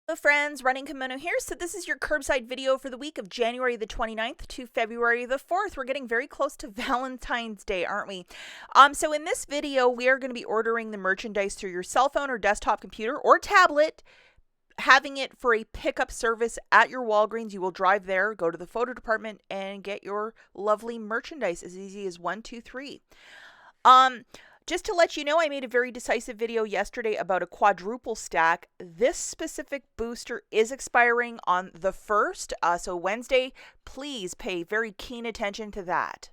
Hello friends, Running Kimono here. So this is your curbside video for the week of January the 29th to February the 4th. We're getting very close to Valentine's Day, aren't we? So in this video, we are going to be ordering the merchandise through your cell phone or desktop computer or tablet, having it for a pickup service at your Walgreens. You will drive there, go to the photo department, and get your lovely merchandise as easy as 1, 2, 3. Just to let you know, I made a very decisive video yesterday about a quadruple stack. This specific booster is expiring on the 1st, so Wednesday. Please pay very keen attention to that.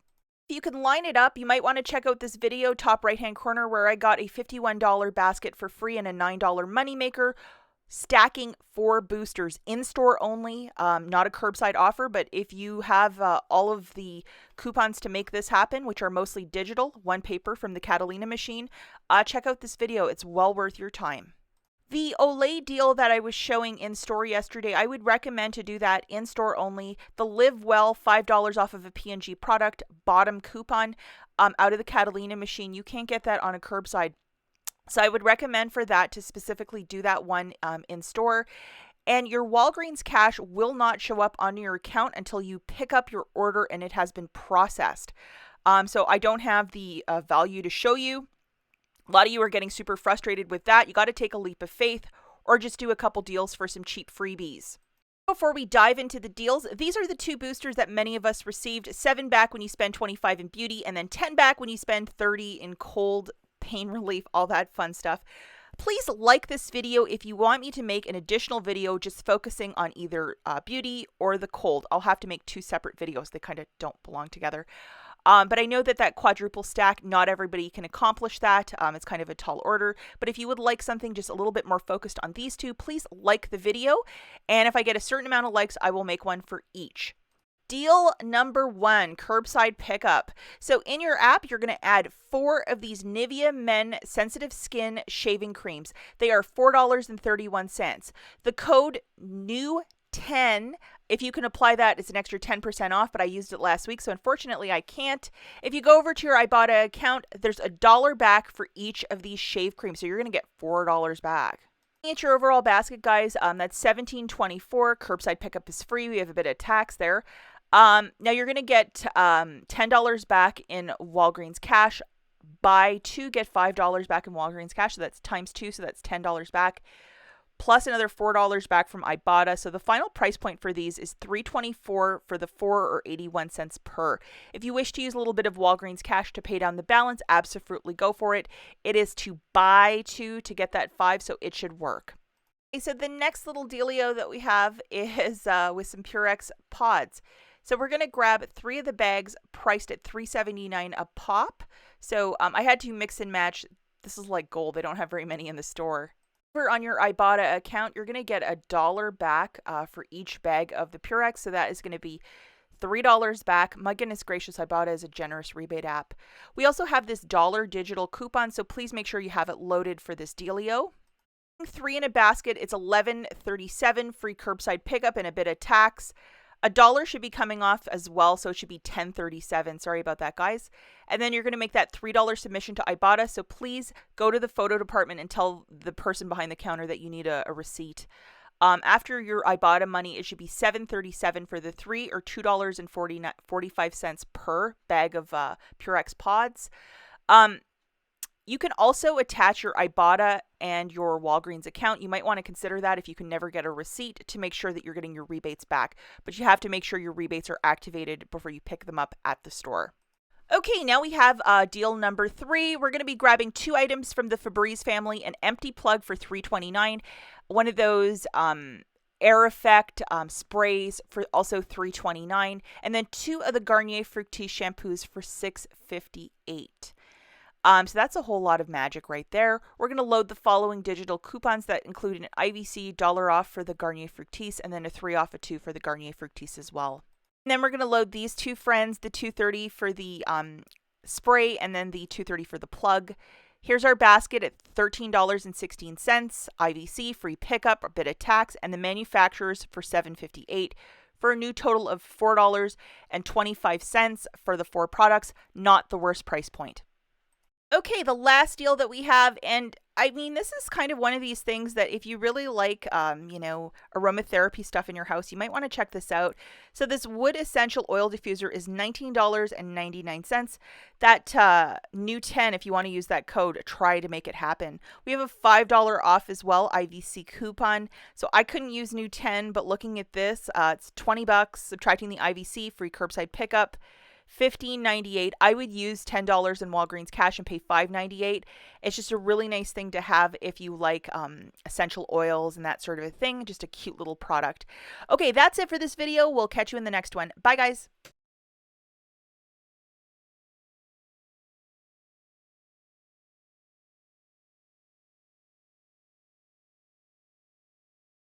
If you can line it up, you might want to check out this video, top right-hand corner, where I got a $51 basket for free and a $9 moneymaker. Stacking 4 boosters in-store only, not a curbside offer, but if you have all of the coupons to make this happen, which are mostly digital, 1 paper from the Catalina machine, check out this video. It's well worth your time. The Olay deal that I was showing in-store yesterday, I would recommend to do that in-store only. The Live Well $5 off of a P&G product bottom coupon out of the Catalina machine. You can't get that on a curbside. So I would recommend for that to specifically do that one in store. And your Walgreens cash will not show up on your account until you pick up your order and it has been processed. So I don't have the value to show you. A lot of you are getting super frustrated with that. You got to take a leap of faith or just do a couple deals for some cheap freebies. Before we dive into the deals, these are the 2 boosters that many of us received. 7 back when you spend 25 in beauty, and then 10 back when you spend 30 in cold, pain relief, all that fun stuff. Please like this video if you want me to make an additional video just focusing on either beauty or the cold. I'll have to make 2 separate videos. They kind of don't belong together. But I know that quadruple stack, not everybody can accomplish that. It's kind of a tall order. But if you would like something just a little bit more focused on these 2, please like the video. And if I get a certain amount of likes, I will make one for each. Deal number 1, curbside pickup. So in your app, you're going to add 4 of these NIVEA Men Sensitive Skin Shaving Creams. They are $4.31. The code NEW10, if you can apply that, it's an extra 10% off, but I used it last week, so unfortunately I can't. If you go over to your IBOTTA account, there's $1 back for each of these shave creams, so you're going to get $4 back. At your overall basket, guys, that's $17.24. Curbside pickup is free. We have a bit of tax there. Now you're going to get $10 back in Walgreens cash. Buy 2, get $5 back in Walgreens cash. So that's times 2, so that's $10 back. Plus another $4 back from IBOTTA. So the final price point for these is $3.24 for the 4 or 81 cents per. If you wish to use a little bit of Walgreens cash to pay down the balance, absolutely go for it. It is to buy 2 to get that 5, so it should work. Okay, so the next little dealio that we have is with some Purex pods. So we're going to grab 3 of the bags priced at $3.79 a pop. So I had to mix and match. This is like gold. They don't have very many in the store. Over on your IBOTTA account, you're going to get $1 back for each bag of the Purex. So that is going to be $3 back. My goodness gracious, IBOTTA is a generous rebate app. We also have this dollar digital coupon, so please make sure you have it loaded for this dealio. 3 in a basket, it's $11.37, free curbside pickup and a bit of tax. $1 should be coming off as well, so it should be $10.37. Sorry about that, guys. And then you're going to make that $3 submission to IBOTTA, so please go to the photo department and tell the person behind the counter that you need a receipt. After your IBOTTA money, it should be $7.37 for the 3 or $2.45 per bag of Purex pods. You can also attach your IBOTTA and your Walgreens account. You might want to consider that if you can never get a receipt to make sure that you're getting your rebates back. But you have to make sure your rebates are activated before you pick them up at the store. Okay, now we have deal number 3. We're going to be grabbing 2 items from the Febreze family, an empty plug for $3.29, one of those air effect sprays for also $3.29, and then 2 of the Garnier Fructis shampoos for $6.58. So that's a whole lot of magic right there. We're going to load the following digital coupons that include an IVC $1 off for the Garnier Fructis and then a 3 off a 2 for the Garnier Fructis as well. And then we're going to load these 2 friends, the $2.30 for the spray and then the $2.30 for the plug. Here's our basket at $13.16, IVC, free pickup, a bit of tax, and the manufacturers for $7.58 for a new total of $4.25 for the 4 products. Not the worst price point. Okay, the last deal that we have, and I mean, this is kind of one of these things that if you really like, you know, aromatherapy stuff in your house, you might want to check this out. So this wood essential oil diffuser is $19.99. That new 10, if you want to use that code, try to make it happen. We have a $5 off as well, IVC coupon. So I couldn't use new 10, but looking at this, it's $20, subtracting the IVC, free curbside pickup. $15.98. I would use $10 in Walgreens cash and pay $5.98. It's just a really nice thing to have if you like essential oils and that sort of a thing. Just a cute little product. Okay, that's it for this video. We'll catch you in the next one. Bye, guys.